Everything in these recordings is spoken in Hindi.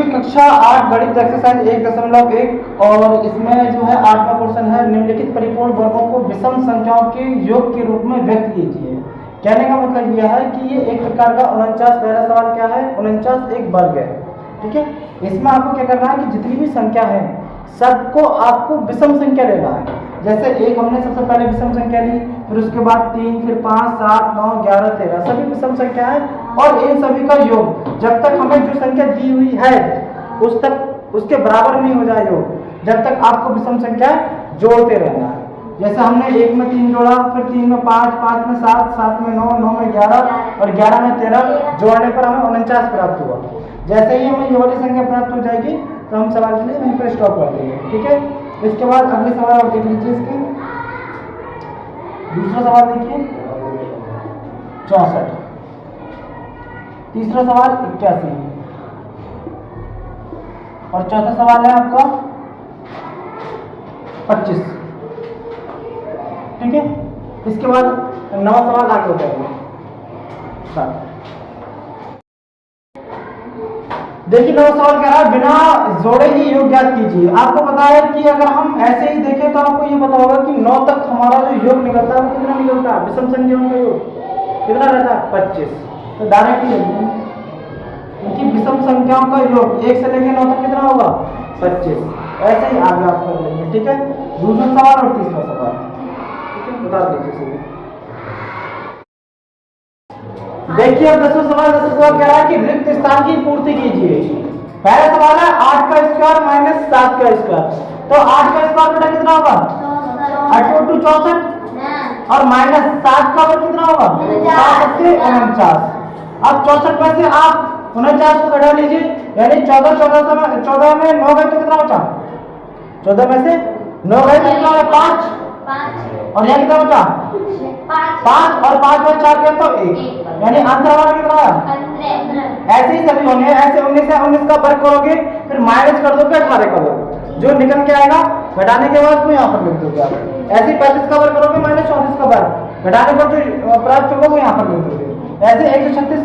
कक्षा 8 गणित एक्सरसाइज 1.1 और इसमें जो है 8वां क्वेश्चन है, निम्नलिखित परिपूर्ण वर्गों को विषम संख्याओं के योग के रूप में व्यक्त कीजिए। कहने का मतलब यह है कि ये एक प्रकार का 49, पहला सवाल क्या है, 49 एक वर्ग है। ठीक है, इसमें आपको क्या करना है कि जितनी भी संख्या है सबको आपको विषम संख्या लेना है। जैसे एक हमने सबसे पहले विषम संख्या ली, फिर उसके बाद 3, फिर 5, 7, 9, 11, 13 सभी विषम संख्या है और इन सभी का योग जब तक हमें जो संख्या दी हुई है उस तक उसके बराबर नहीं हो जाए योग, जब तक आपको विषम संख्या जोड़ते रहना है। जैसे हमने 1 में 3 जोड़ा, फिर 3 में 5, 5 में 7, 7 में 9, 9 में 11 और 11 में 13 जोड़ने पर हमें 49 प्राप्त हुआ। जैसे ही हमें ये वाली संख्या प्राप्त हो जाएगी तो हम सवाल के लिए वहीं पर स्टॉप कर देंगे। ठीक है, इसके बाद अगले सवाल आप देख लीजिए। इसके दूसरा सवाल देखिए 64, तीसरा सवाल 81 और चौथा सवाल है आपका 25। ठीक है, इसके बाद 9वां सवाल आगे हो जाएगा। देखिए 9वां सवाल कह रहा है बिना जोड़े ही योग ज्ञात कीजिए। आपको पता है कि अगर हम ऐसे ही देखें तो आपको ये पता होगा कि 9 तक हमारा जो योग निकलता है वो कितना निकलता है, विषम संख्याओं का योग कितना रहता है 25। तो डायरेक्टली क्योंकि विषम संख्याओं का योग 1 से लेकर 9 तक कितना होगा 25। ऐसे ही आगे आप कर लेंगे। ठीक है, दूसरा सवाल और तीसरा सवाल बता दीजिए। देखिए अब 10वां सवाल कह रहा है कि रिक्त स्थान की पूर्ति कीजिए। पहला सवाल है 8 का स्क्वायर माइनस 7 का स्क्वायर। तो 8 का स्क्वायर बेटा कितना होगा 8 × 2 64 और माइनस 7 का वर्ग कितना होगा 7 से 49। अब 64 में से आप 49 को घटा लीजिए, यानी 14 में 9 गए तो कितना बचा, 14 में से 9 गए तो कितना है 5 और यहाँ कितना बचा 5 और 5 में 4 गए तो 1, यानी आंसर हमारा कितना है। ऐसे ही सभी होंगे, ऐसे 19 है, 19 का वर्ग करोगे फिर माइनस कर दोगे 18 का वर्ग, जो निकल के आएगा घटाने के बाद वो यहाँ पर लिख दोगे आप। ऐसे ही 35 का वर्ग करोगे माइनस 34 का वर्ग, घटाने पर जो प्राप्त होगा वो यहाँ पर लिख दोगे। ऐसे 136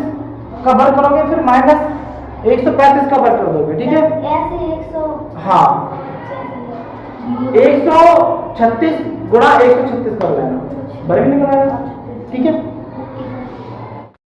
का वर्ग करोगे फिर माइनस 135 का वर्ग कर दोगे। ठीक है, हाँ 136 गुणा 136 कर लेना, वर्ग निकल आएगा। ठीक है।